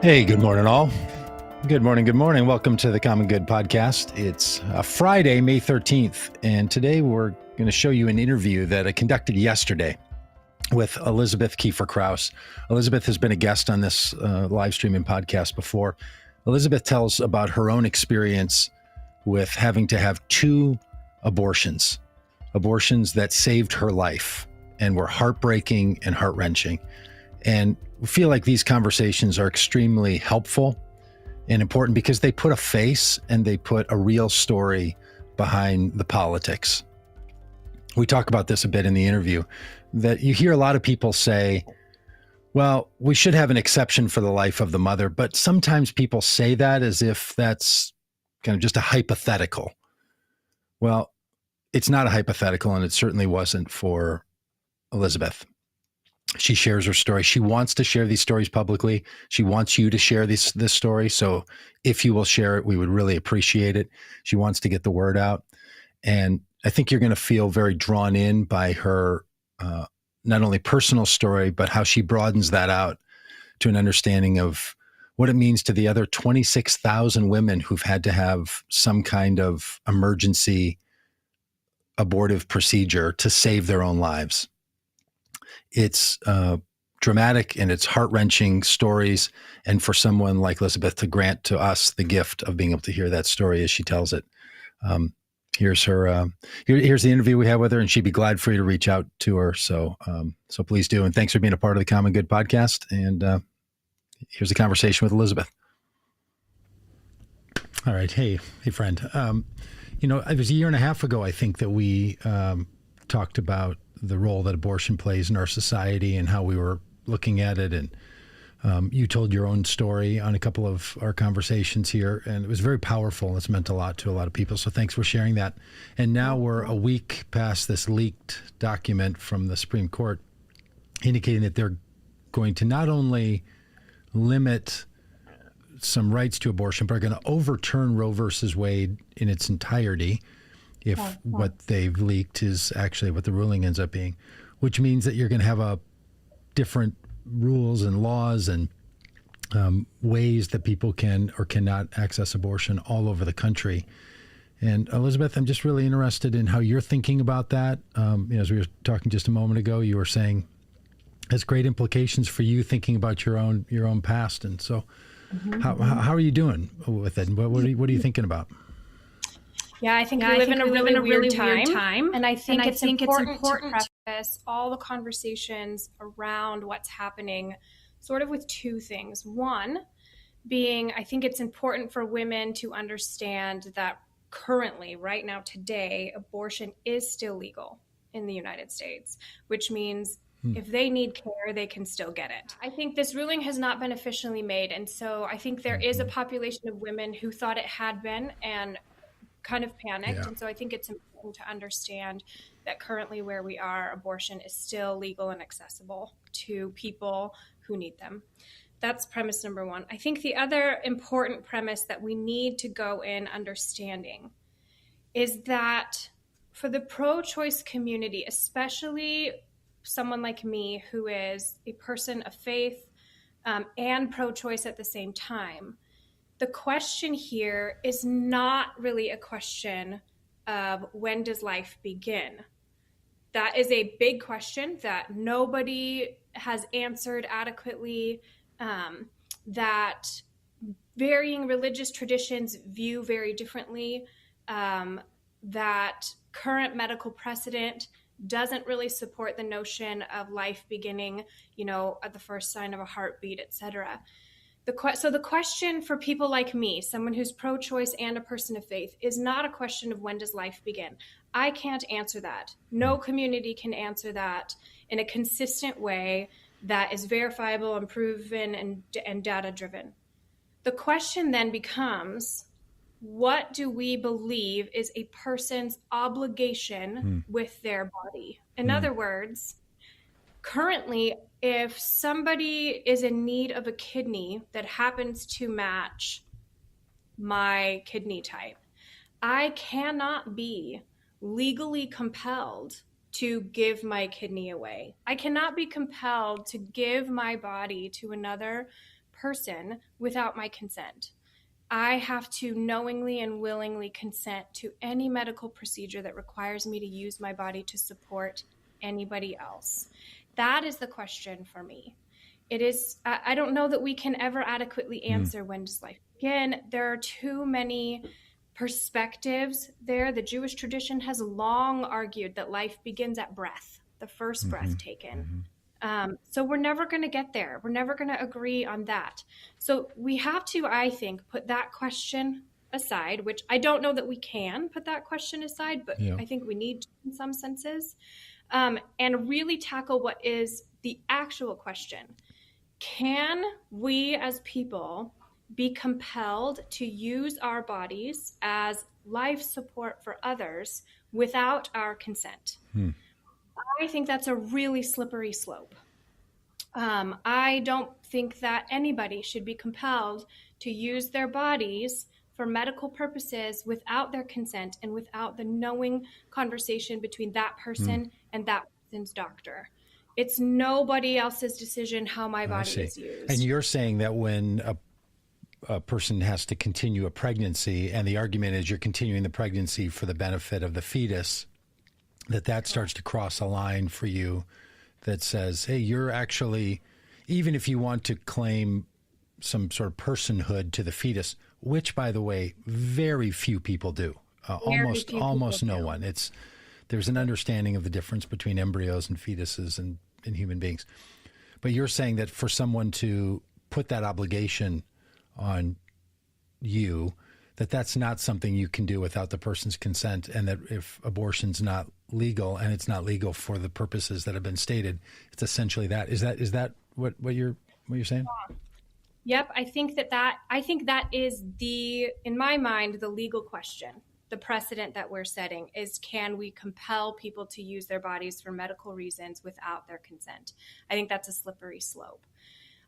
Hey, good morning, all. Good morning, good morning. Welcome to the Common Good Podcast. It's Friday, May 13th, and today we're going to show you an interview that I conducted yesterday with Elisabeth Kraus. Elisabeth has been a guest on this live streaming podcast before. Elisabeth tells about her own experience with having to have two abortions that saved her life and were heartbreaking and heart-wrenching. And we feel like these conversations are extremely helpful and important because they put a face and they put a real story behind the politics. We talk about this a bit in the interview, that you hear a lot of people say, well, we should have an exception for the life of the mother, but sometimes people say that as if that's kind of just a hypothetical. Well, it's not a hypothetical, and it certainly wasn't for Elisabeth. She shares her story. She wants to share these stories publicly. She wants you to share this story. So if you will share it, we would really appreciate it. She wants to get the word out. And I think you're going to feel very drawn in by her not only personal story, but how she broadens that out to an understanding of what it means to the other 26,000 women who've had to have some kind of emergency abortive procedure to save their own lives. It's dramatic and it's heart-wrenching stories. And for someone like Elisabeth to grant to us the gift of being able to hear that story as she tells it. Here's her. Here's the interview we had with her, and she'd be glad for you to reach out to her. So please do. And thanks for being a part of the Common Good Podcast. And here's the conversation with Elisabeth. All right. Hey, friend. It was a year and a half ago, I think, that we talked about the role that abortion plays in our society and how we were looking at it. And you told your own story on a couple of our conversations here, and it was very powerful. It's meant a lot to a lot of people. So thanks for sharing that. And now we're a week past this leaked document from the Supreme Court indicating that they're going to not only limit some rights to abortion, but are going to overturn Roe versus Wade in its entirety if what they've leaked is actually what the ruling ends up being, which means that you're going to have a different rules and laws and ways that people can or cannot access abortion all over the country. And Elisabeth, I'm just really interested in how you're thinking about that. As we were talking just a moment ago, you were saying it has great implications for you thinking about your own past. And so how are you doing with it? What are you thinking about? Yeah, I think we live in a really weird time. And I think it's important to preface all the conversations around what's happening sort of with two things. One being, I think it's important for women to understand that currently, right now, today, abortion is still legal in the United States, which means if they need care, they can still get it. I think this ruling has not been officially made. And so I think there is a population of women who thought it had been and kind of panicked. Yeah. And so I think it's important to understand that currently where we are, abortion is still legal and accessible to people who need them. That's premise number one. I think the other important premise that we need to go in understanding is that for the pro-choice community, especially someone like me who is a person of faith and pro-choice at the same time, the question here is not really a question of when does life begin. That is a big question that nobody has answered adequately, that varying religious traditions view very differently, that current medical precedent doesn't really support the notion of life beginning, at the first sign of a heartbeat, et cetera. So the question for people like me, someone who's pro-choice and a person of faith, is not a question of when does life begin. I can't answer that. No community can answer that in a consistent way that is verifiable and proven and data-driven. The question then becomes, what do we believe is a person's obligation with their body? In other words, currently, if somebody is in need of a kidney that happens to match my kidney type, I cannot be legally compelled to give my kidney away. I cannot be compelled to give my body to another person without my consent. I have to knowingly and willingly consent to any medical procedure that requires me to use my body to support anybody else. That is the question for me. It is, I don't know that we can ever adequately answer when does life begin. There are too many perspectives there. The Jewish tradition has long argued that life begins at breath, the first breath taken. So we're never going to get there. We're never going to agree on that. So we have to, I think, put that question aside, which I don't know that we can put that question aside, but I think we need to in some senses, and really tackle what is the actual question. Can we as people be compelled to use our bodies as life support for others without our consent? I think that's a really slippery slope. I don't think that anybody should be compelled to use their bodies for medical purposes without their consent and without the knowing conversation between that person and that person's doctor. It's nobody else's decision how my body is used. And you're saying that when a person has to continue a pregnancy, and the argument is you're continuing the pregnancy for the benefit of the fetus, that starts to cross a line for you that says, hey, you're actually, even if you want to claim some sort of personhood to the fetus, which, by the way, very few people do, almost no one. There's an understanding of the difference between embryos and fetuses and human beings. But you're saying that for someone to put that obligation on you, that's not something you can do without the person's consent, and that if abortion's not legal, and it's not legal for the purposes that have been stated, it's essentially that. Is that what you're saying? Yep, I think that is in my mind, the legal question. The precedent that we're setting is, can we compel people to use their bodies for medical reasons without their consent? I think that's a slippery slope.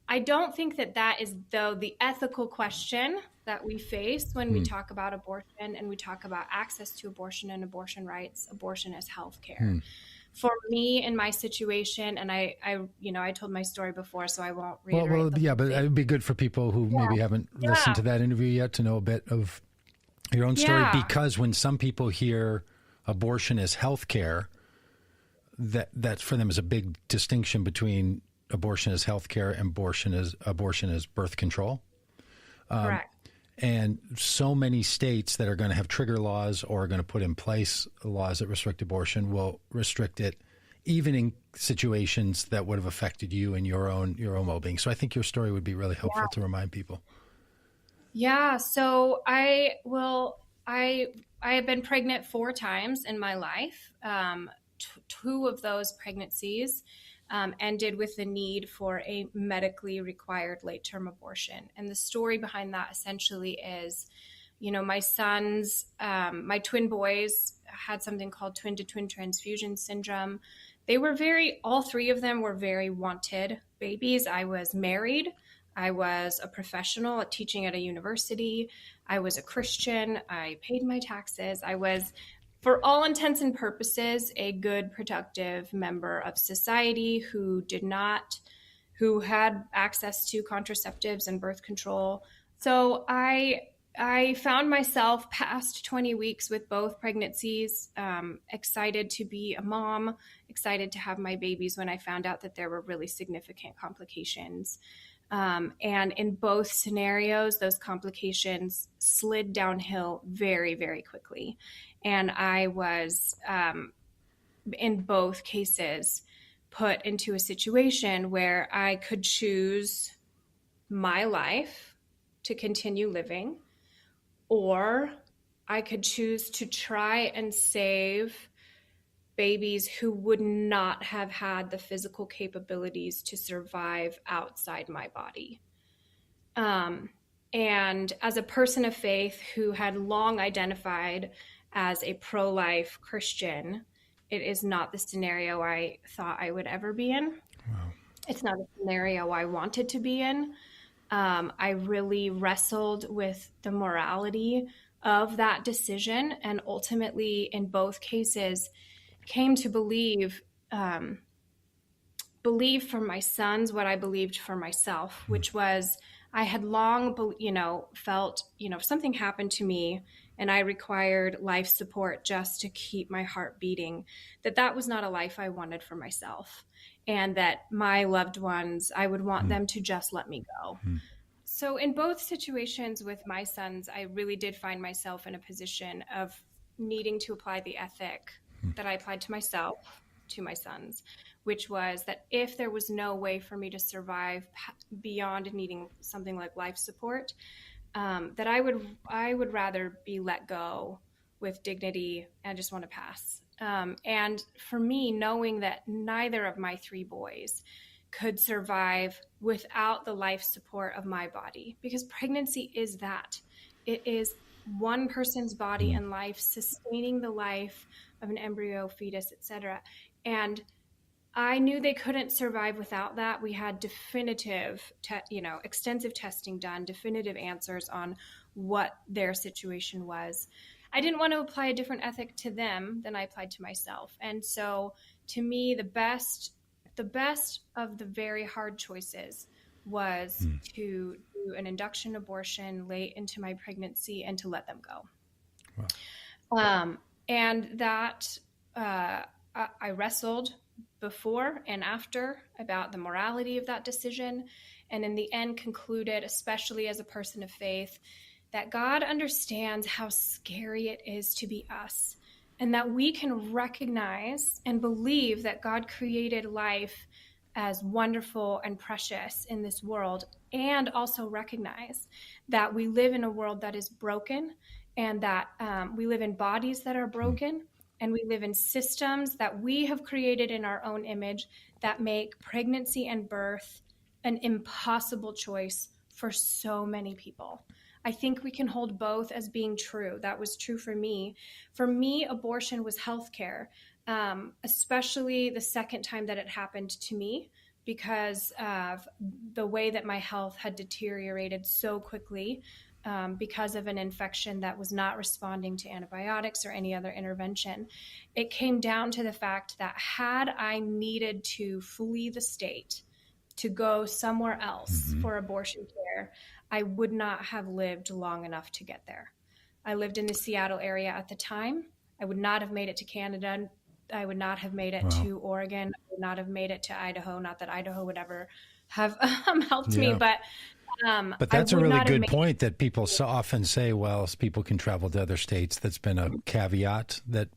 I don't think that is, though, the ethical question that we face when we talk about abortion and we talk about access to abortion and abortion rights, abortion as healthcare. For me, in my situation, and I told my story before, so I won't reiterate. But it would be good for people who maybe haven't listened to that interview yet to know a bit of your own story, because when some people hear abortion as healthcare, that for them is a big distinction between abortion as healthcare and abortion as birth control. Correct. And so many states that are going to have trigger laws or are going to put in place laws that restrict abortion will restrict it, even in situations that would have affected you and your own well-being. So I think your story would be really helpful to remind people. Yeah. So I have been pregnant 4 times in my life. 2 of those pregnancies ended with the need for a medically required late-term abortion. And the story behind that essentially is, my sons, my twin boys had something called twin-to-twin transfusion syndrome. All 3 of them were very wanted babies. I was married. I was a professional teaching at a university. I was a Christian. I paid my taxes. I was, for all intents and purposes, a good, productive member of society who had access to contraceptives and birth control. So I found myself past 20 weeks with both pregnancies, excited to be a mom, excited to have my babies, when I found out that there were really significant complications. And in both scenarios, those complications slid downhill very, very quickly. And I was, in both cases, put into a situation where I could choose my life to continue living, or I could choose to try and save babies who would not have had the physical capabilities to survive outside my body. And as a person of faith who had long identified as a pro-life Christian, it is not the scenario I thought I would ever be in. Wow. It's not a scenario I wanted to be in. I really wrestled with the morality of that decision, and ultimately, in both cases, came to believe for my sons what I believed for myself, which was I had long, felt, if something happened to me and I required life support just to keep my heart beating, that was not a life I wanted for myself. And that my loved ones, I would want them to just let me go. So in both situations with my sons, I really did find myself in a position of needing to apply the ethic that I applied to myself, to my sons, which was that if there was no way for me to survive beyond needing something like life support, that I would rather be let go with dignity and just want to pass. And for me, knowing that neither of my three boys could survive without the life support of my body, because pregnancy is that. It is one person's body and life sustaining the life of an embryo, fetus, etc. And I knew they couldn't survive without that. We had definitive, extensive testing done, definitive answers on what their situation was. I didn't want to apply a different ethic to them than I applied to myself. And so to me, the best of the very hard choices was to do an induction abortion late into my pregnancy and to let them go. Wow. And that I wrestled before and after about the morality of that decision, and in the end concluded, especially as a person of faith, that God understands how scary it is to be us, and that we can recognize and believe that God created life as wonderful and precious in this world, and also recognize that we live in a world that is broken, and that we live in bodies that are broken, and we live in systems that we have created in our own image that make pregnancy and birth an impossible choice for so many people. I think we can hold both as being true. That was true for me. For me, abortion was healthcare, especially the second time that it happened to me, because of the way that my health had deteriorated so quickly because of an infection that was not responding to antibiotics or any other intervention. It came down to the fact that had I needed to flee the state to go somewhere else for abortion care, I would not have lived long enough to get there. I lived in the Seattle area at the time. I would not have made it to Canada. I would not have made it to Oregon. I would not have made it to Idaho. Not that Idaho would ever have helped me, but that's a really good point that people so often say, well, people can travel to other states. That's been a caveat that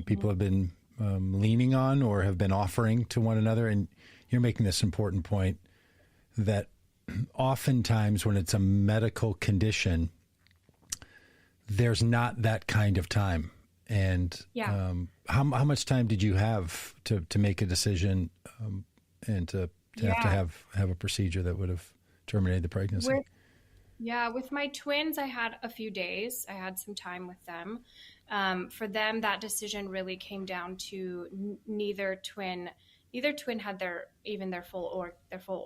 people have been leaning on or have been offering to one another. And you're making this important point that oftentimes when it's a medical condition, there's not that kind of time. And how much time did you have to make a decision and to have a procedure that would have terminated the pregnancy? With my twins, I had a few days. I had some time with them. For them, that decision really came down to neither twin had their full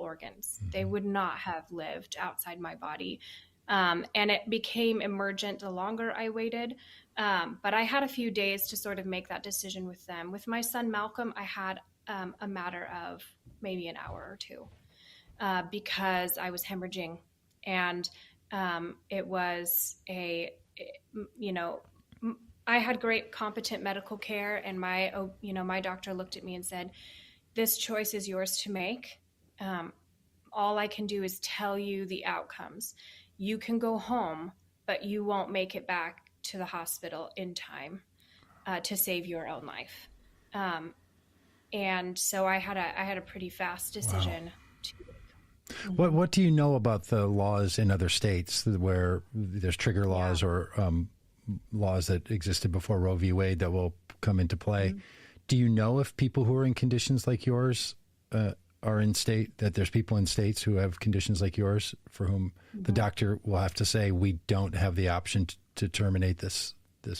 organs. They would not have lived outside my body. And it became emergent the longer I waited. But I had a few days to sort of make that decision with them. With my son, Malcolm, I had a matter of maybe an hour or two because I was hemorrhaging. And it was I had great, competent medical care. And my doctor looked at me and said, "This choice is yours to make. All I can do is tell you the outcomes. You can go home, but you won't make it back to the hospital in time to save your own life." And so I had a pretty fast decision. What do you know about the laws in other states where there's trigger laws or laws that existed before Roe v. Wade that will come into play? Do you know if people who are in conditions like yours are in state, that there's people in states who have conditions like yours for whom the doctor will have to say, we don't have the option to terminate this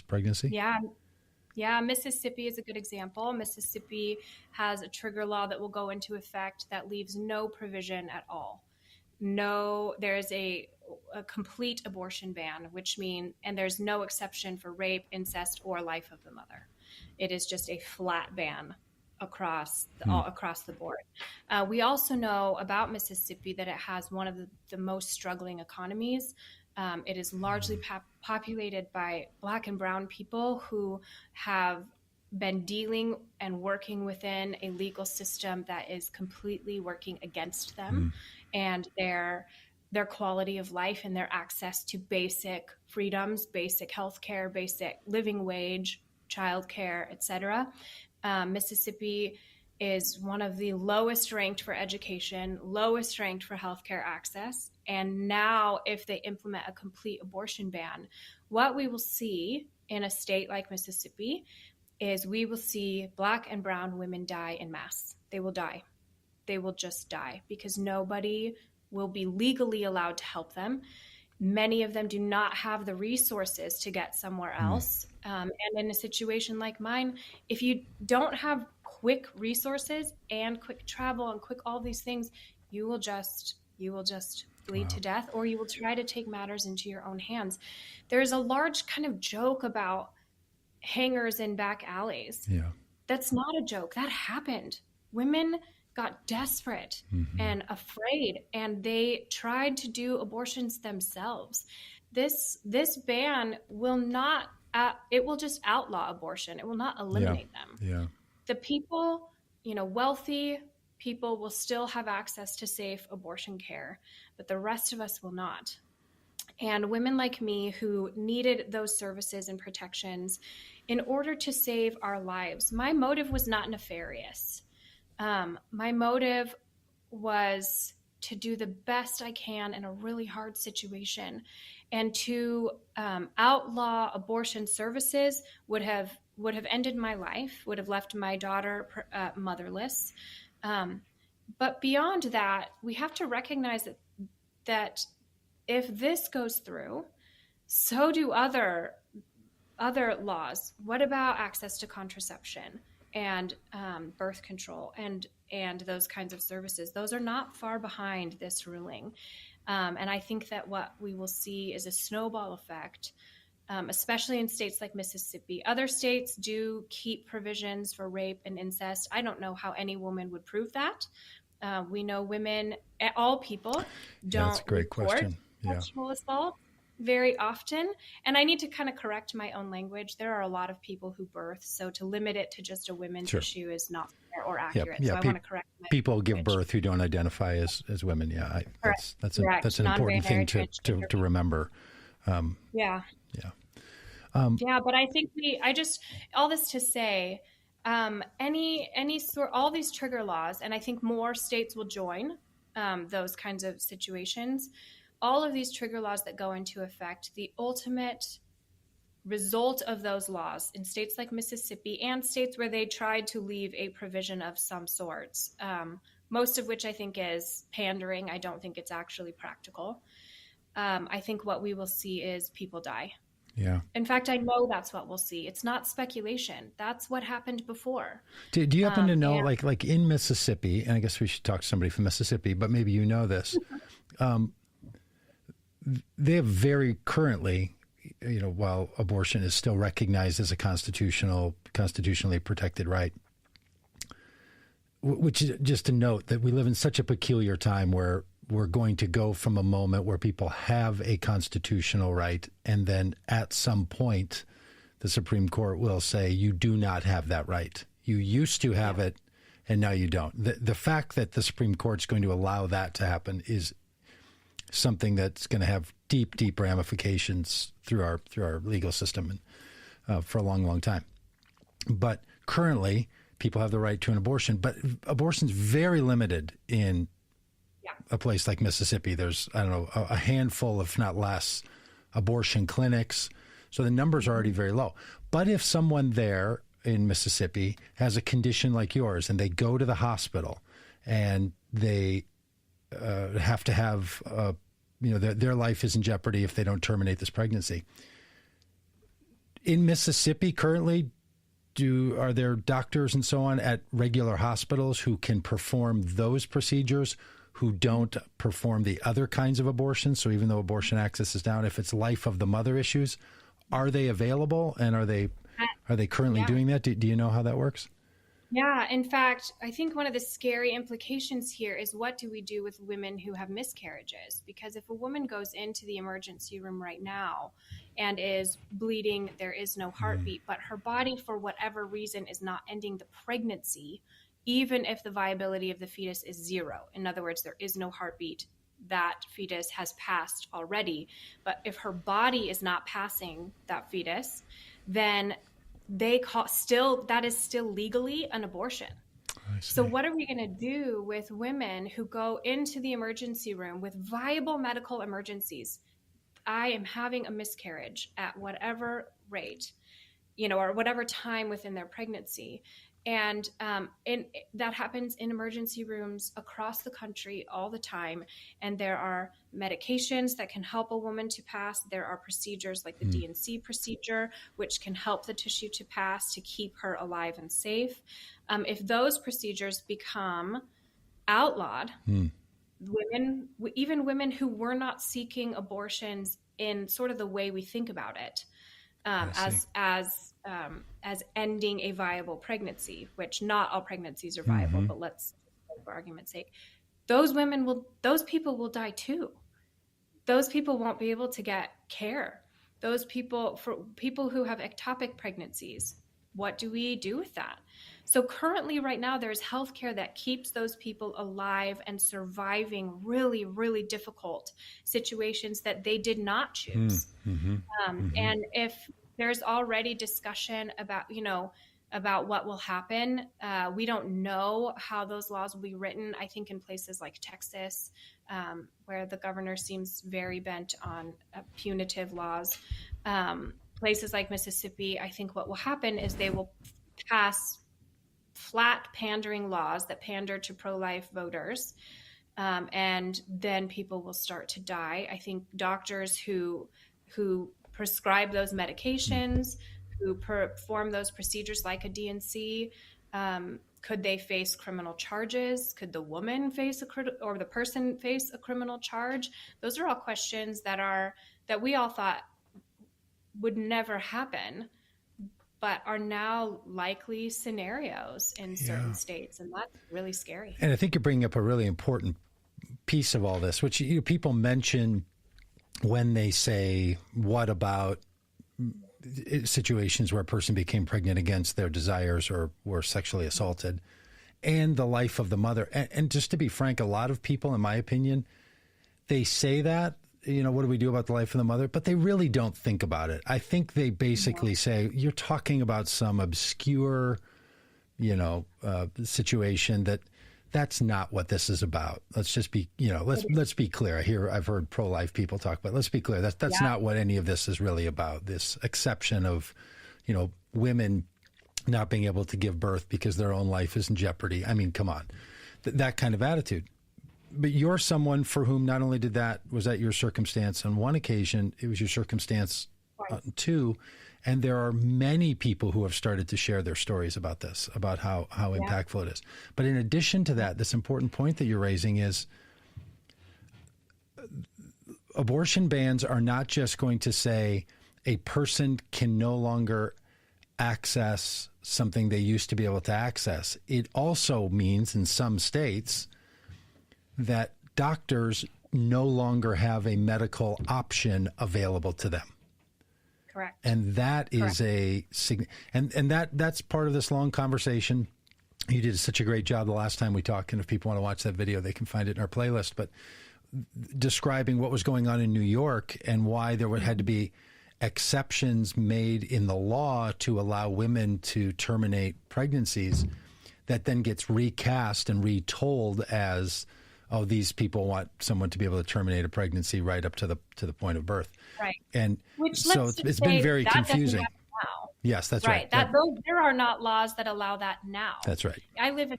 pregnancy? Yeah, Mississippi is a good example. Mississippi has a trigger law that will go into effect that leaves no provision at all. There's a complete abortion ban, and there's no exception for rape, incest, or life of the mother. It is just a flat ban all across the board. We also know about Mississippi that it has one of the most struggling economies. It is largely populated by Black and brown people who have been dealing and working within a legal system that is completely working against them and their quality of life and their access to basic freedoms, basic health care, basic living wage, childcare, etc. Mississippi is one of the lowest ranked for education, lowest ranked for healthcare access. And now if they implement a complete abortion ban, what we will see in a state like Mississippi is we will see Black and brown women die en masse. They will die. They will just die because nobody will be legally allowed to help them. Many of them do not have the resources to get somewhere else. And in a situation like mine, if you don't have quick resources and quick travel and quick all these things, you will just bleed to death, or you will try to take matters into your own hands. There's a large kind of joke about hangers in back alleys. Yeah. That's not a joke. That happened. Women got desperate and afraid, and they tried to do abortions themselves. This ban will not, it will just outlaw abortion. It will not eliminate them. Yeah. The people, wealthy people will still have access to safe abortion care, but the rest of us will not. And women like me who needed those services and protections in order to save our lives, my motive was not nefarious. My motive was to do the best I can in a really hard situation, and to outlaw abortion services would have ended my life, would have left my daughter motherless. But beyond that, we have to recognize that if this goes through, so do other laws. What about access to contraception and birth control and those kinds of services? Those are not far behind this ruling. And I think that what we will see is a snowball effect, especially in states like Mississippi. Other states do keep provisions for rape and incest. I don't know how any woman would prove that. We know women, all people, don't that's a great question. Sexual assault very often. And I need to kind of correct my own language. There are a lot of people who birth, so to limit it to just a women's issue is not fair or accurate. So I want to correct my people give birth who don't identify as women. Yeah, that's an important thing to remember. Yeah, but I think all this to say, all these trigger laws, and I think more states will join those kinds of situations. All of these trigger laws that go into effect, the ultimate result of those laws in states like Mississippi and states where they tried to leave a provision of some sorts, most of which I think is pandering. I don't think it's actually practical. I think what we will see is people die. Yeah. In fact, I know that's what we'll see. It's not speculation. That's what happened before. Do you happen to know, like in Mississippi, and I guess we should talk to somebody from Mississippi, but maybe you know this, they have very currently, while abortion is still recognized as a constitutionally protected right, which is just to note that we live in such a peculiar time where we're going to go from a moment where people have a constitutional right, and then at some point, the Supreme Court will say, you do not have that right. You used to have it, and now you don't. The fact that the Supreme Court's going to allow that to happen is something that's going to have deep ramifications through our legal system and for a long time. But currently, people have the right to an abortion, but abortion's very limited in a place like Mississippi. There's, I don't know, a handful, if not less, abortion clinics. So the numbers are already very low. But if someone there in Mississippi has a condition like yours and they go to the hospital and they have to have, their life is in jeopardy if they don't terminate this pregnancy. In Mississippi currently, are there doctors and so on at regular hospitals who can perform those procedures who don't perform the other kinds of abortions? So even though abortion access is down, if it's life of the mother issues, are they available, and are they currently doing that? Do you know how that works? Yeah, in fact, I think one of the scary implications here is what do we do with women who have miscarriages? Because if a woman goes into the emergency room right now and is bleeding, there is no heartbeat, but her body, for whatever reason, is not ending the pregnancy, even if the viability of the fetus is zero. In other words, there is no heartbeat. That fetus has passed already. But if her body is not passing that fetus, then that is still legally an abortion. So what are we going to do with women who go into the emergency room with viable medical emergencies? I am having a miscarriage at whatever rate, or whatever time within their pregnancy. And that happens in emergency rooms across the country all the time. And there are medications that can help a woman to pass. There are procedures like the D&C procedure, which can help the tissue to pass to keep her alive and safe. If those procedures become outlawed, even women who were not seeking abortions in sort of the way we think about it, as ending a viable pregnancy, which not all pregnancies are viable, but let's, for argument's sake, those people will die too. Those people won't be able to get care. For people who have ectopic pregnancies, what do we do with that? So currently right now, there's healthcare that keeps those people alive and surviving really, really difficult situations that they did not choose. And if there's already discussion about what will happen, we don't know how those laws will be written. I think in places like Texas, where the governor seems very bent on punitive laws, places like Mississippi, I think what will happen is they will pass flat pandering laws that pander to pro-life voters, and then people will start to die. I think doctors who prescribe those medications, who perform those procedures like a D&C, could they face criminal charges? Could the woman or the person face a criminal charge? Those are all questions that we all thought would never happen, but are now likely scenarios in certain states. And that's really scary. And I think you're bringing up a really important piece of all this, which people mention when they say, what about situations where a person became pregnant against their desires or were sexually assaulted, and the life of the mother. And just to be frank, a lot of people, in my opinion, they say that, what do we do about the life of the mother? But they really don't think about it. I think they basically say, you're talking about some obscure, situation that's not what this is about. Let's just be, let's be clear. I've heard pro-life people talk about, let's be clear. That's not what any of this is really about. This exception of, women not being able to give birth because their own life is in jeopardy. I mean, come on, that kind of attitude. But you're someone for whom not only was that your circumstance on one occasion, it was your circumstance too. And there are many people who have started to share their stories about this, about how impactful it is. But in addition to that, this important point that you're raising is abortion bans are not just going to say a person can no longer access something they used to be able to access. It also means in some states that doctors no longer have a medical option available to them. Correct. And that is that's part of this long conversation. You did such a great job the last time we talked, and if people want to watch that video, they can find it in our playlist. But describing what was going on in New York and why there had to be exceptions made in the law to allow women to terminate pregnancies, that then gets recast and retold as, oh, these people want someone to be able to terminate a pregnancy right up to the point of birth. Right. And so it's been very confusing. Yes, that's right. There are not laws that allow that now. That's right. I live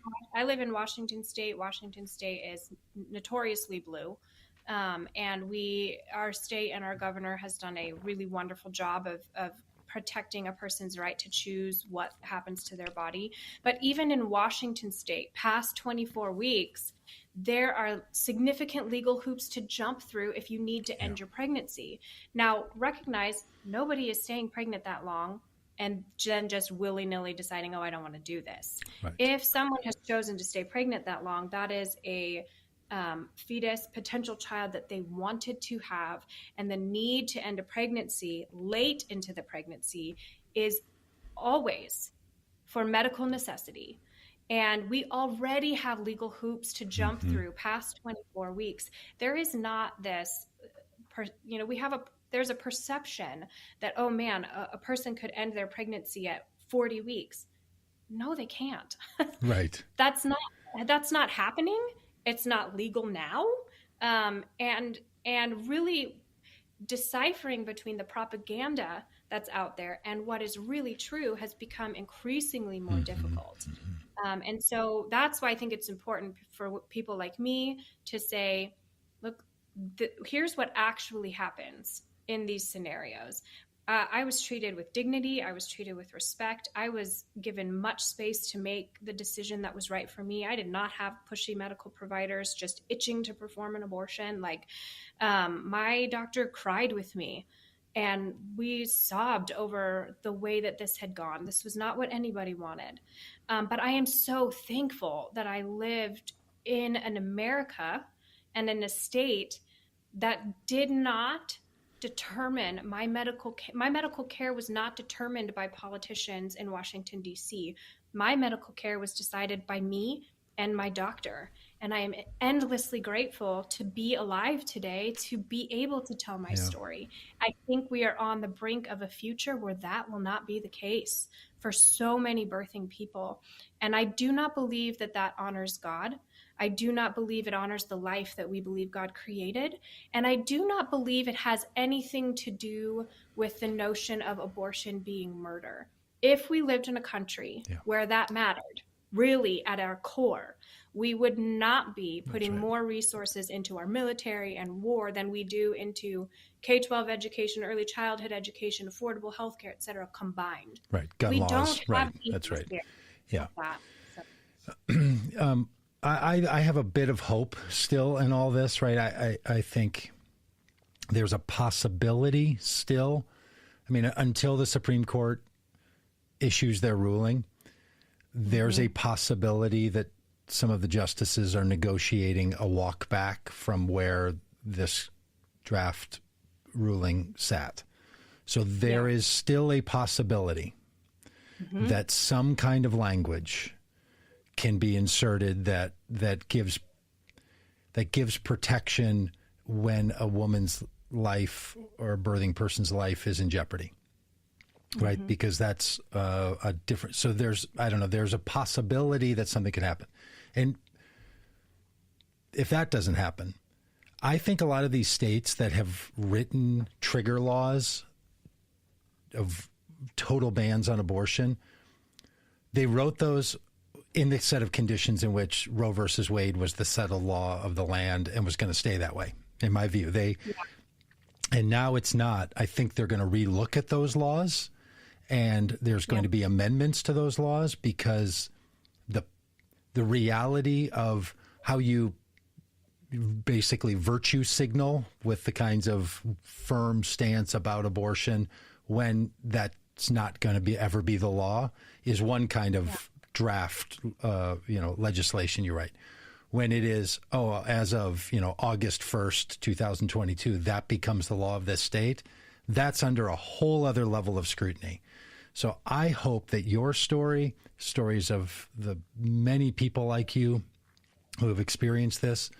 in Washington State. Washington State is notoriously blue. And our state and our governor has done a really wonderful job of protecting a person's right to choose what happens to their body. But even in Washington State, past 24 weeks, there are significant legal hoops to jump through if you need to end your pregnancy. Now, recognize nobody is staying pregnant that long and then just willy-nilly deciding, oh, I don't want to do this. Right. If someone has chosen to stay pregnant that long, that is a fetus, potential child that they wanted to have, and the need to end a pregnancy late into the pregnancy is always for medical necessity. And we already have legal hoops to jump through past 24 weeks. There is not this, there's a perception that, oh man, a person could end their pregnancy at 40 weeks. No, they can't. Right. That's not happening. It's not legal now. And really deciphering between the propaganda that's out there and what is really true has become increasingly more difficult. And so that's why I think it's important for people like me to say, look, here's what actually happens in these scenarios. I was treated with dignity. I was treated with respect. I was given much space to make the decision that was right for me. I did not have pushy medical providers just itching to perform an abortion. My doctor cried with me, and we sobbed over the way that this had gone. This was not what anybody wanted. But I am so thankful that I lived in an America and in a state that did not determine my medical care was not determined by politicians in Washington, D.C. My medical care was decided by me and my doctor. And I am endlessly grateful to be alive today, to be able to tell my story. I think we are on the brink of a future where that will not be the case for so many birthing people. And I do not believe that that honors God. I do not believe it honors the life that we believe God created. And I do not believe it has anything to do with the notion of abortion being murder. If we lived in a country where that mattered, really at our core, we would not be putting more resources into our military and war than we do into K-12 education, early childhood education, affordable healthcare, et cetera, combined. Right. Gun we laws. Don't have That's right. Yeah. Like that, so. I have a bit of hope still in all this, right? I think there's a possibility still. I mean, until the Supreme Court issues their ruling, there's a possibility that some of the justices are negotiating a walk back from where this draft ruling sat. So there is still a possibility that some kind of language can be inserted that gives protection when a woman's life or a birthing person's life is in jeopardy. Right, because that's a different. So there's a possibility that something could happen, and if that doesn't happen, I think a lot of these states that have written trigger laws of total bans on abortion, they wrote those in the set of conditions in which Roe versus Wade was the settled law of the land and was going to stay that way. In my view, and now it's not. I think they're going to relook at those laws. And there's going to be amendments to those laws because the reality of how you basically virtue signal with the kinds of firm stance about abortion when that's not going to ever be the law is one kind of draft, legislation. You're right. When it is, as of, August 1st, 2022, that becomes the law of this state. That's under a whole other level of scrutiny. So I hope that your stories of the many people like you who have experienced this,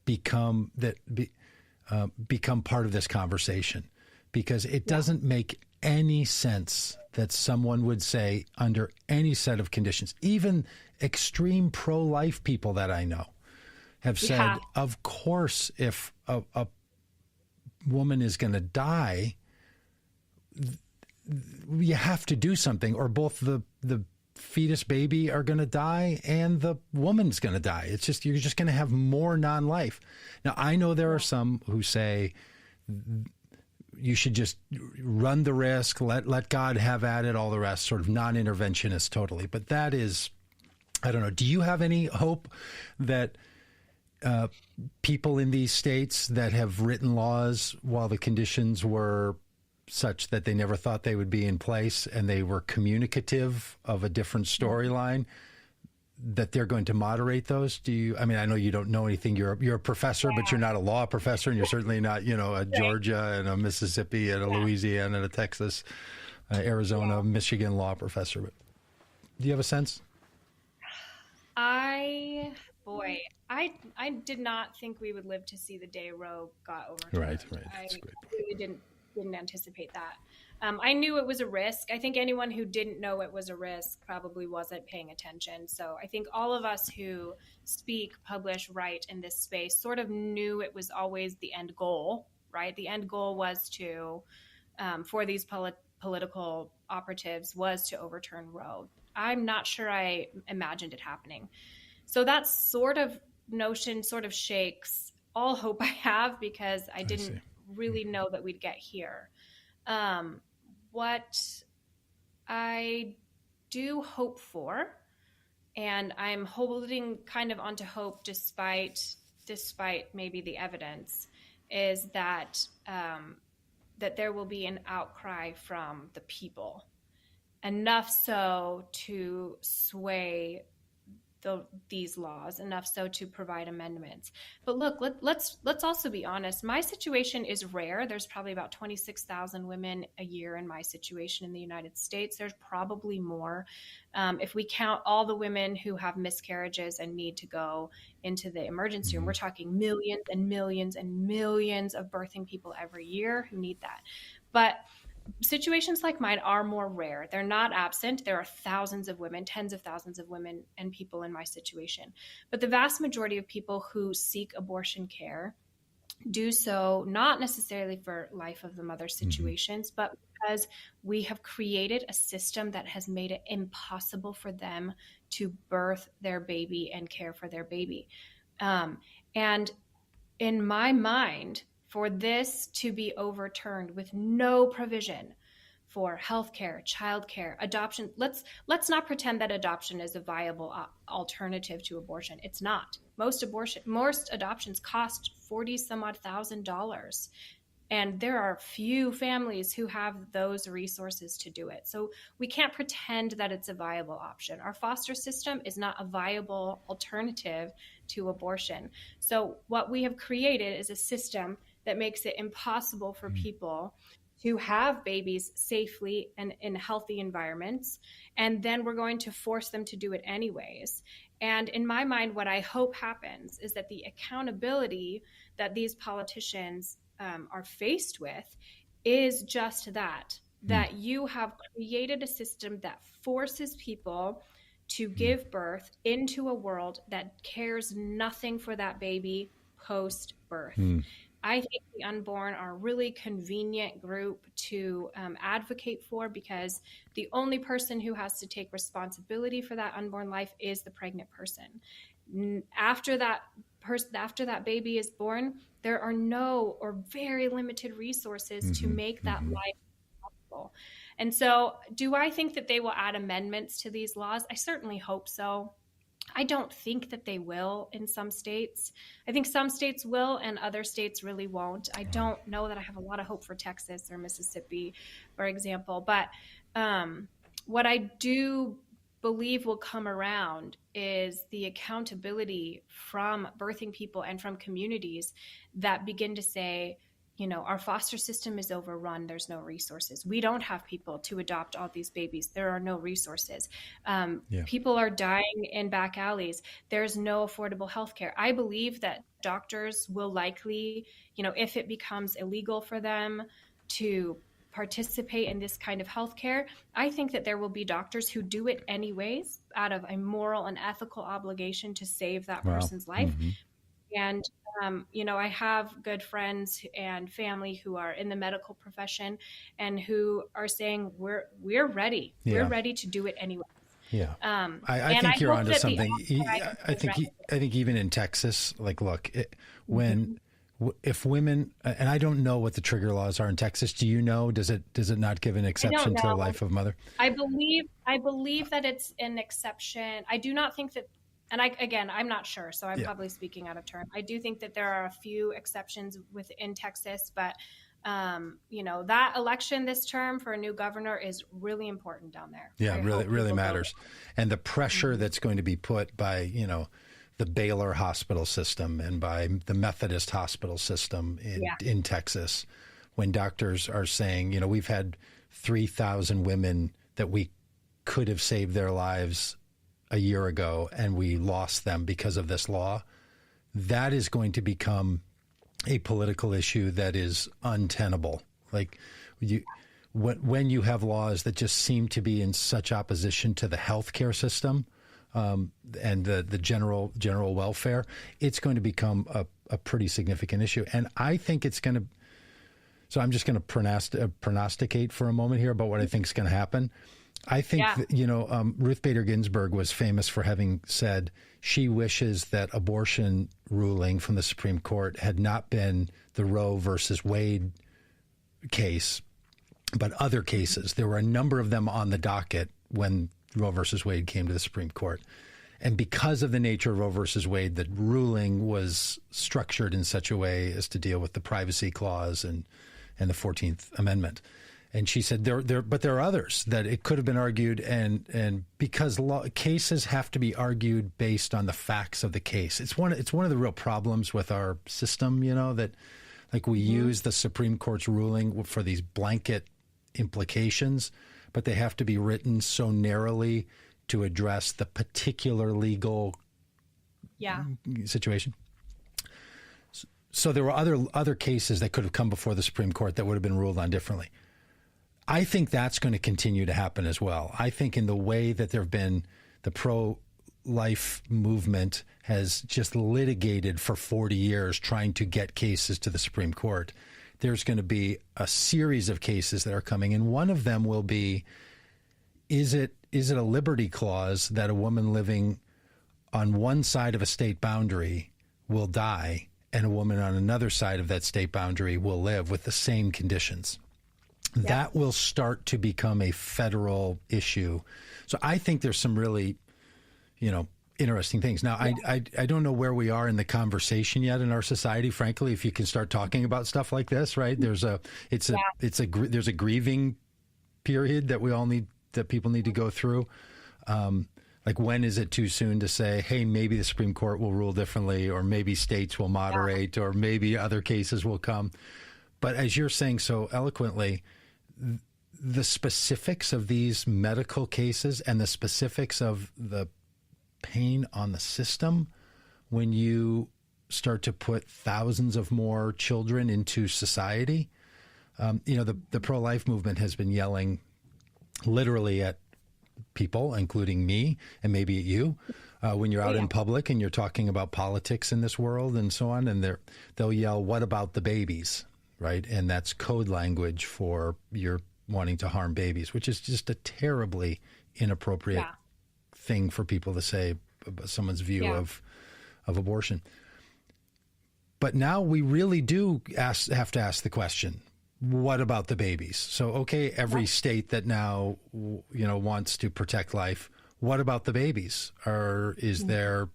become part of this conversation, because it doesn't make any sense that someone would say under any set of conditions, even extreme pro-life people that I know have said, of course, if a woman is going to die, you have to do something, or both the fetus baby are going to die and the woman's going to die. It's just, you're just going to have more non-life. Now, I know there are some who say you should just run the risk, let God have at it, all the rest, sort of non-interventionist totally. But that is, I don't know. Do you have any hope that people in these states that have written laws while the conditions were such that they never thought they would be in place, and they were communicative of a different storyline, that they're going to moderate those? I mean, I know you don't know anything. You're a professor, but you're not a law professor, and you're certainly not, a Georgia and a Mississippi and a Louisiana and a Texas, Arizona, Michigan law professor. But do you have a sense? I did not think we would live to see the day Roe got overturned. Right. I really didn't anticipate that. I knew it was a risk. I think anyone who didn't know it was a risk probably wasn't paying attention. So I think all of us who speak, publish, write in this space sort of knew it was always the end goal, right? The end goal was to, for these political operatives, was to overturn Roe. I'm not sure I imagined it happening. So that sort of notion sort of shakes all hope I have, because I didn't really know that we'd get here. What I do hope for, and I'm holding kind of onto hope despite maybe the evidence, is that that there will be an outcry from the people, enough so to sway these laws, enough so to provide amendments. But look, let's also be honest. My situation is rare. There's probably about 26,000 women a year in my situation in the United States. There's probably more. If we count all the women who have miscarriages and need to go into the emergency room, we're talking millions and millions and millions of birthing people every year who need that. But situations like mine are more rare. They're not absent. There are thousands of women, tens of thousands of women and people in my situation. But the vast majority of people who seek abortion care do so not necessarily for life of the mother situations, but because we have created a system that has made it impossible for them to birth their baby and care for their baby. And in my mind, for this to be overturned with no provision for healthcare, childcare, adoption, let's not pretend that adoption is a viable alternative to abortion. It's not. Most adoptions cost $40 some odd thousand, and there are few families who have those resources to do it. So we can't pretend that it's a viable option. Our foster system is not a viable alternative to abortion. So what we have created is a system that makes it impossible for people to have babies safely and in healthy environments. And then we're going to force them to do it anyways. And in my mind, what I hope happens is that the accountability that these politicians are faced with is just that you have created a system that forces people to give birth into a world that cares nothing for that baby post-birth. I think the unborn are a really convenient group to advocate for, because the only person who has to take responsibility for that unborn life is the pregnant person. After that baby is born, there are no or very limited resources to make that life possible. And so, do I think that they will add amendments to these laws? I certainly hope so. I don't think that they will in some states. I think some states will and other states really won't. I don't know that I have a lot of hope for Texas or Mississippi, for example. But what I do believe will come around is the accountability from birthing people and from communities that begin to say, our foster system is overrun. There's no resources. We don't have people to adopt all these babies. There are no resources. People are dying in back alleys. There's no affordable health care. I believe that doctors will likely, if it becomes illegal for them to participate in this kind of health care, I think that there will be doctors who do it anyways out of a moral and ethical obligation to save that person's life. And I have good friends and family who are in the medical profession and who are saying we're ready. We're ready to do it anyway. I think you're onto something. I think even in Texas, if women, and I don't know what the trigger laws are in Texas. Do you know? Does it not give an exception to the life of mother? I believe that it's an exception. I do not think that. And I'm not sure, so I'm probably speaking out of turn. I do think that there are a few exceptions within Texas, but That election this term for a new governor is really important down there. Yeah, really matters. And the pressure that's going to be put by, the Baylor hospital system and by the Methodist hospital system in Texas, when doctors are saying, we've had 3,000 women that we could have saved their lives a year ago and we lost them because of this law. That is going to become a political issue that is untenable. Like when you have laws that just seem to be in such opposition to the healthcare system and the general welfare, it's going to become a pretty significant issue. And I think it's going to. So I'm just going to prognosticate for a moment here about what I think is going to happen. I think that, Ruth Bader Ginsburg was famous for having said she wishes that abortion ruling from the Supreme Court had not been the Roe versus Wade case, but other cases. There were a number of them on the docket when Roe versus Wade came to the Supreme Court. And because of the nature of Roe versus Wade, the ruling was structured in such a way as to deal with the privacy clause and the 14th Amendment. And she said but there are others that it could have been argued, and because cases have to be argued based on the facts of the case. It's one of the real problems with our system, that like we use the Supreme Court's ruling for these blanket implications, but they have to be written so narrowly to address the particular legal situation. So there were other cases that could have come before the Supreme Court that would have been ruled on differently. I think that's going to continue to happen as well. I think in the way that there have been the pro-life movement has just litigated for 40 years trying to get cases to the Supreme Court. There's going to be a series of cases that are coming, and one of them will be, is it a liberty clause that a woman living on one side of a state boundary will die and a woman on another side of that state boundary will live with the same conditions? Yeah. That will start to become a federal issue. So I think there's some really, interesting things. Now, I don't know where we are in the conversation yet in our society, frankly, if you can start talking about stuff like this, right? There's a grieving period that people need to go through. Like, when is it too soon to say, hey, maybe the Supreme Court will rule differently, or maybe states will moderate, or maybe other cases will come. But as you're saying so eloquently, the specifics of these medical cases and the specifics of the pain on the system when you start to put thousands of more children into society. The pro-life movement has been yelling literally at people, including me and maybe at you, when you're out in public and you're talking about politics in this world and so on, and they'll yell, "What about the babies?" Right? And that's code language for you're wanting to harm babies, which is just a terribly inappropriate thing for people to say about someone's view of abortion. But now we really do have to ask the question, what about the babies? So, okay, every state that now, wants to protect life, what about the babies? Is there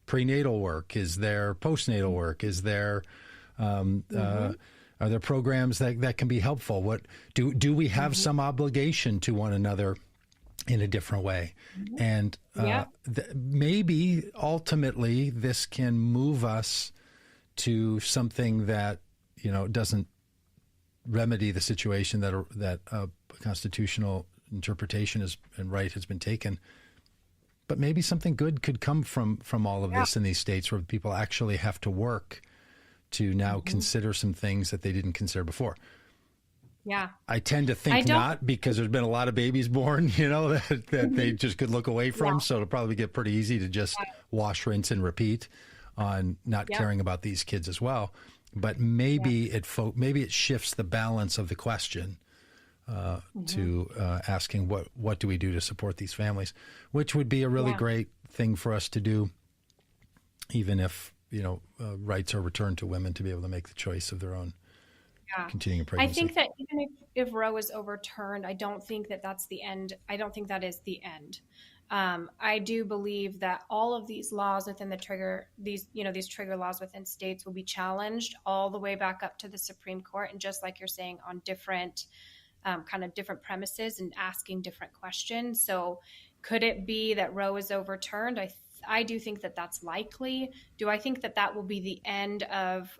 prenatal work? Is there postnatal work? Is there, are there programs that can be helpful? What do we have some obligation to one another in a different way? And maybe ultimately this can move us to something that, doesn't remedy the situation that a constitutional interpretation and right has been taken. But maybe something good could come from all of this in these states where people actually have to work to now consider some things that they didn't consider before. Yeah. I tend to think not, because there's been a lot of babies born, that they just could look away from. So it'll probably get pretty easy to just wash, rinse, and repeat on not caring about these kids as well. But maybe it shifts the balance of the question to asking what do we do to support these families, which would be a really great thing for us to do, even if rights are returned to women to be able to make the choice of their own continuing pregnancy. I think that even if Roe is overturned, I don't think that that's the end. I don't think that is the end. I do believe that all of these laws within these trigger laws within states will be challenged all the way back up to the Supreme Court. And just like you're saying, on different kind of different premises and asking different questions. So could it be that Roe is overturned? I do think that that's likely. Do I think that that will be the end of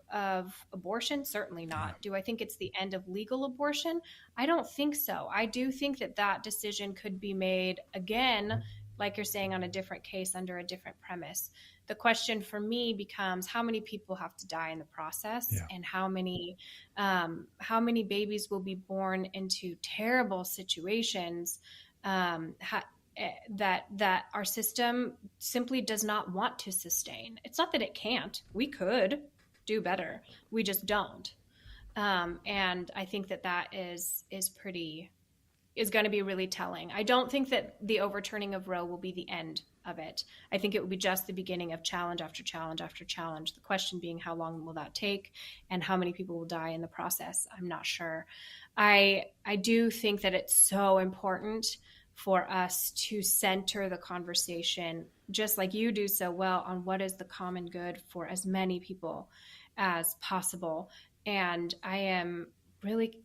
abortion? Certainly not. Do I think it's the end of legal abortion? I don't think so. I do think that that decision could be made again, like you're saying, on a different case under a different premise. The question for me becomes how many people have to die in the process, and how many babies will be born into terrible situations that our system simply does not want to sustain. It's not that it can't. We could do better. We just don't. And I think that is going to be really telling. I don't think that the overturning of Roe will be the end of it. I think it will be just the beginning of challenge after challenge after challenge. The question being, how long will that take and how many people will die in the process? I'm not sure. I do think that it's so important for us to center the conversation, just like you do so well, on what is the common good for as many people as possible. And I am really,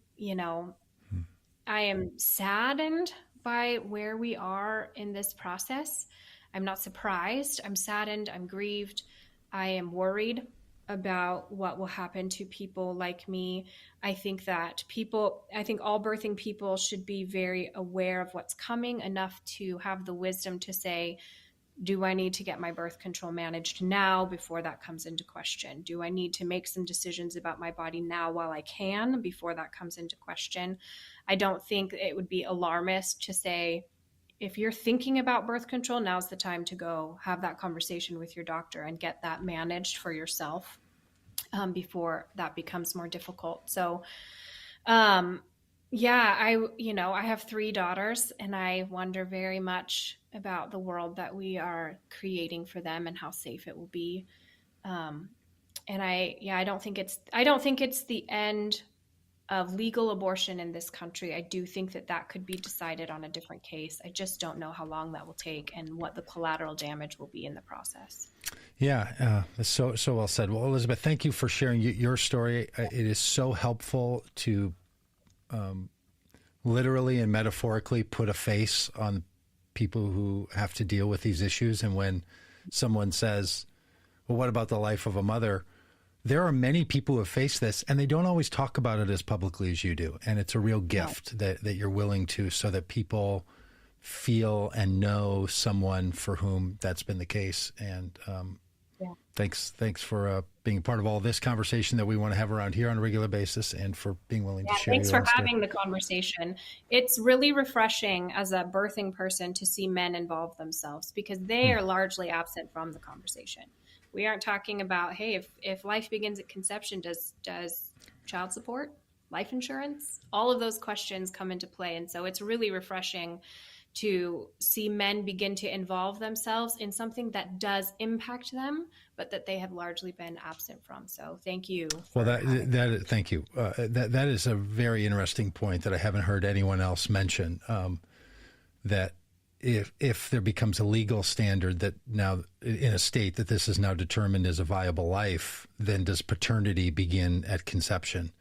I am saddened by where we are in this process. I'm not surprised. I'm saddened. I'm grieved. I am worried about what will happen to people like me. I think all birthing people should be very aware of what's coming, enough to have the wisdom to say, do I need to get my birth control managed now before that comes into question? Do I need to make some decisions about my body now while I can before that comes into question? I don't think it would be alarmist to say, if you're thinking about birth control, now's the time to go have that conversation with your doctor and get that managed for yourself before that becomes more difficult. So, I have 3 daughters, and I wonder very much about the world that we are creating for them and how safe it will be. And I don't think it's the end of legal abortion in this country. I do think that could be decided on a different case. I just don't know how long that will take and what the collateral damage will be in the process. Yeah, so well said. Well, Elisabeth, thank you for sharing your story. It is so helpful to literally and metaphorically put a face on people who have to deal with these issues. And when someone says, well, what about the life of a mother? There are many people who have faced this, and they don't always talk about it as publicly as you do. And it's a real gift that you're willing to, so that people feel and know someone for whom that's been the case. And thanks for being part of all this conversation that we want to have around here on a regular basis, and for being willing to share. Thanks for having the conversation. It's really refreshing as a birthing person to see men involve themselves, because they are largely absent from the conversation. We aren't talking about, hey, if life begins at conception, does child support, life insurance, all of those questions come into play. And so it's really refreshing to see men begin to involve themselves in something that does impact them, but that they have largely been absent from. So thank you. Well, thank you. That is a very interesting point that I haven't heard anyone else mention, that if there becomes a legal standard that now in a state that this is now determined as a viable life, then does paternity begin at conception?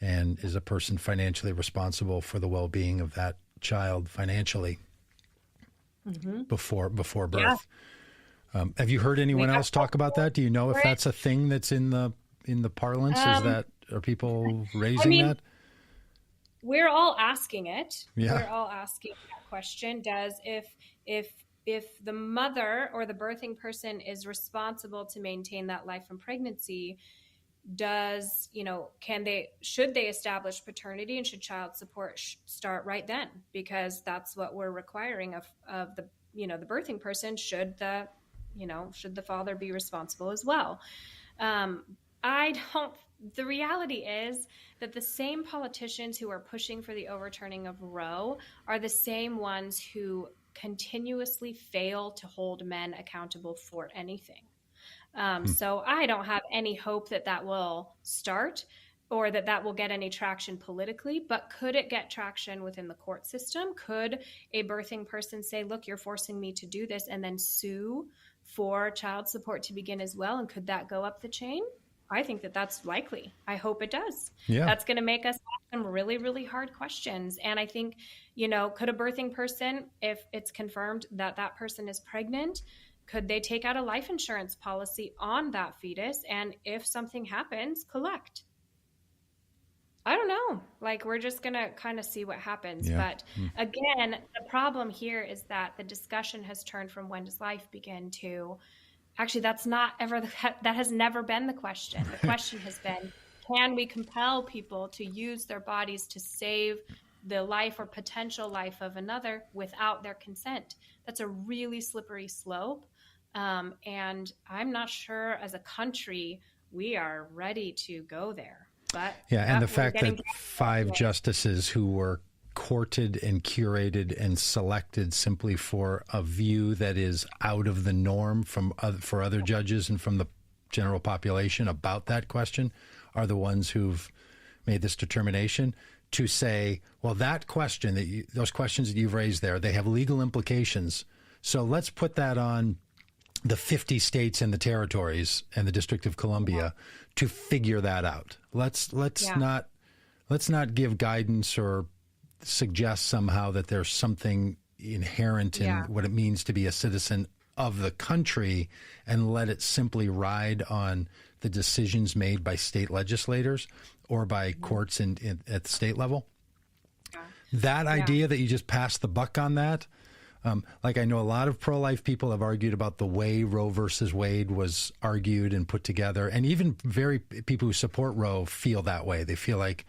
And is a person financially responsible for the well-being of that child financially before birth? Yeah. Have you heard anyone else talk about that? Do you know if that's a thing that's in the parlance? Are people raising that? We're all asking it. Yeah. We're all asking that question. Does if the mother or the birthing person is responsible to maintain that life from pregnancy, should they establish paternity, and should child support start right then? Because that's what we're requiring of the birthing person. Should the father be responsible as well? The reality is that the same politicians who are pushing for the overturning of Roe are the same ones who continuously fail to hold men accountable for anything. So I don't have any hope that will start. or that will get any traction politically, but could it get traction within the court system? Could a birthing person say, look, you're forcing me to do this, and then sue for child support to begin as well? And could that go up the chain? I think that's likely. I hope it does. Yeah. That's going to make us ask some really, really hard questions. And I think, could a birthing person, if it's confirmed that that person is pregnant, could they take out a life insurance policy on that fetus? And if something happens, collect? I don't know. We're just going to kind of see what happens. Yeah. But again, the problem here is that the discussion has turned from when does life begin to, actually, that has never been the question. The question has been, can we compel people to use their bodies to save the life or potential life of another without their consent? That's a really slippery slope. And I'm not sure as a country we are ready to go there. But and the fact that 5 justices who were courted and curated and selected simply for a view that is out of the norm for other judges and from the general population about that question are the ones who've made this determination to say, well, that question, those questions that you've raised there, they have legal implications. So let's put that on the 50 states and the territories and the District of Columbia to figure that out. Let's not give guidance or suggest somehow that there's something inherent in what it means to be a citizen of the country and let it simply ride on the decisions made by state legislators or by courts at the state level. That idea that you just pass the buck on that, I know a lot of pro-life people have argued about the way Roe versus Wade was argued and put together. And even people who support Roe feel that way. They feel like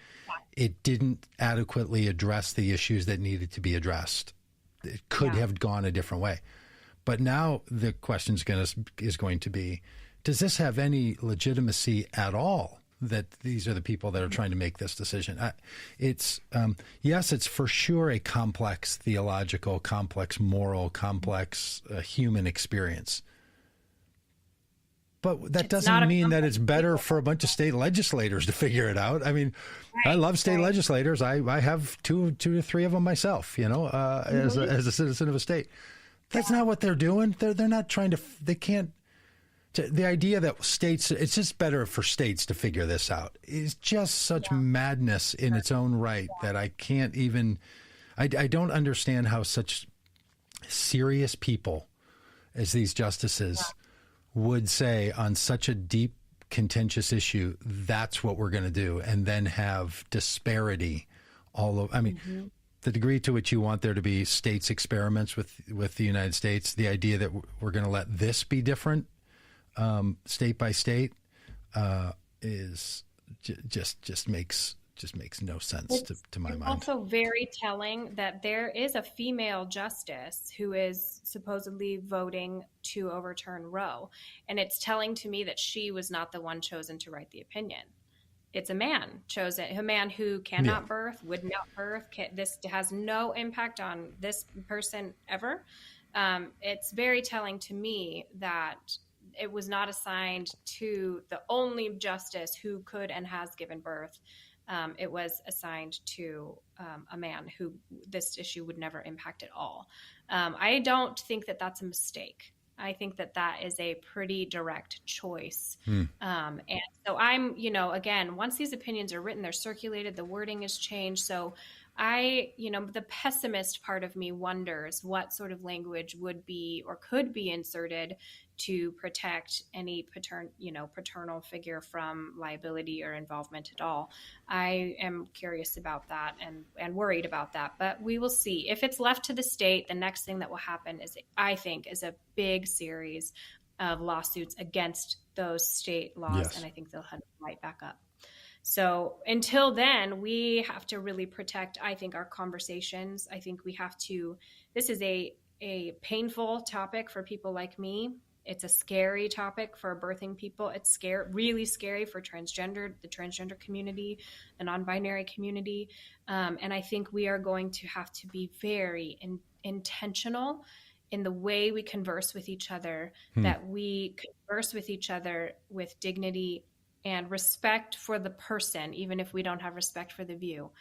it didn't adequately address the issues that needed to be addressed. It could have gone a different way. But now the question is going to be, does this have any legitimacy at all? That these are the people that are trying to make this decision. It's for sure a complex theological, complex moral, complex human experience. But that doesn't mean that it's better for a bunch of state legislators to figure it out. I mean, I love state legislators. I have two to three of them myself, as a citizen of a state. That's not what they're doing. They're not trying to, they can't. The idea that states, it's just better for states to figure this out is just such madness in its own right that I can't even, I don't understand how such serious people as these justices would say on such a deep, contentious issue, that's what we're going to do, and then have disparity all over. I mean, the degree to which you want there to be states' experiments with the United States, the idea that we're going to let this be different state by state is just makes no sense to my mind. It's also very telling that there is a female justice who is supposedly voting to overturn Roe, and it's telling to me that she was not the one chosen to write the opinion. It's a man chosen, a man who cannot birth, would not birth. This has no impact on this person ever. It's very telling to me that it was not assigned to the only justice who could and has given birth. It was assigned to a man who this issue would never impact at all. I don't think that that's a mistake. I think that is a pretty direct choice. And so I'm, again, once these opinions are written, they're circulated, the wording is changed. So the pessimist part of me wonders what sort of language would be or could be inserted to protect any paternal figure from liability or involvement at all. I am curious about that and worried about that, but we will see. If it's left to the state, the next thing that will happen is a big series of lawsuits against those state laws, and I think they'll head right back up. So until then, we have to really protect, I think, our conversations. I think we have to, this is a painful topic for people like me. It's a scary topic for birthing people. It's really scary for the transgender community, the non-binary community. And I think we are going to have to be very intentional in the way we converse with each other, that we converse with each other with dignity, and respect for the person, even if we don't have respect for the view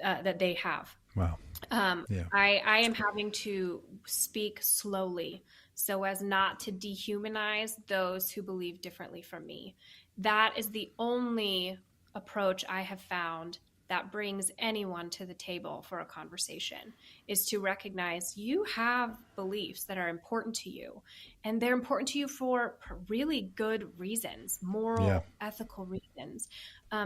that they have. Wow. I am having to speak slowly so as not to dehumanize those who believe differently from me. That is the only approach I have found that brings anyone to the table for a conversation, is to recognize you have beliefs that are important to you, and they're important to you for really good reasons, moral, ethical reasons.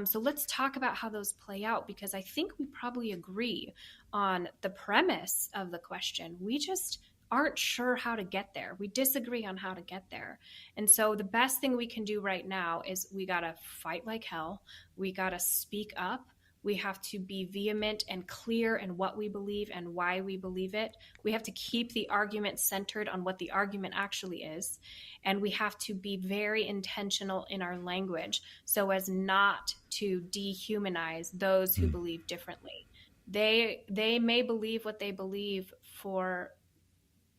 So let's talk about how those play out, because I think we probably agree on the premise of the question. We just aren't sure how to get there. We disagree on how to get there. And so the best thing we can do right now is we got to fight like hell. We got to speak up. We have to be vehement and clear in what we believe and why we believe it. We have to keep the argument centered on what the argument actually is. And we have to be very intentional in our language so as not to dehumanize those who believe differently. They may believe what they believe for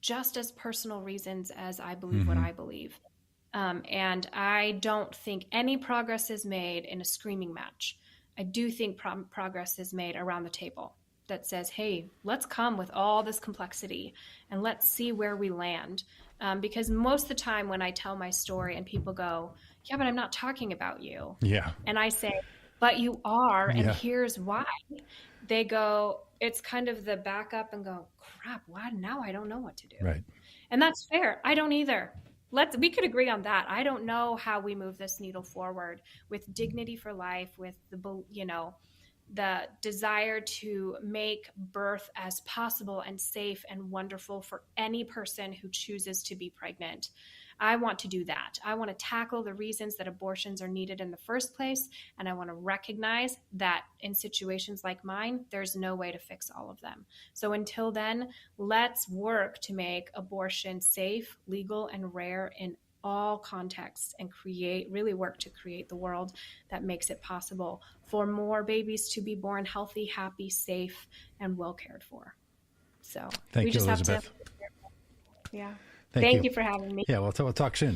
just as personal reasons as I believe what I believe. And I don't think any progress is made in a screaming match. I do think progress is made around the table that says, hey, let's come with all this complexity and let's see where we land. Because most of the time when I tell my story and people go, yeah, but I'm not talking about you. Yeah. And I say, but you are, and here's why. They go, it's kind of the back up and go, crap, why now I don't know what to do. Right. And that's fair. I don't either. We could agree on that. I don't know how we move this needle forward with dignity for life, with the desire to make birth as possible and safe and wonderful for any person who chooses to be pregnant. I want to do that. I want to tackle the reasons that abortions are needed in the first place. And I want to recognize that in situations like mine, there's no way to fix all of them. So until then, let's work to make abortion safe, legal, and rare in all contexts, and really work to create the world that makes it possible for more babies to be born healthy, happy, safe, and well cared for. So Thank you, Elisabeth. Thank you for having me. Yeah, we'll talk soon.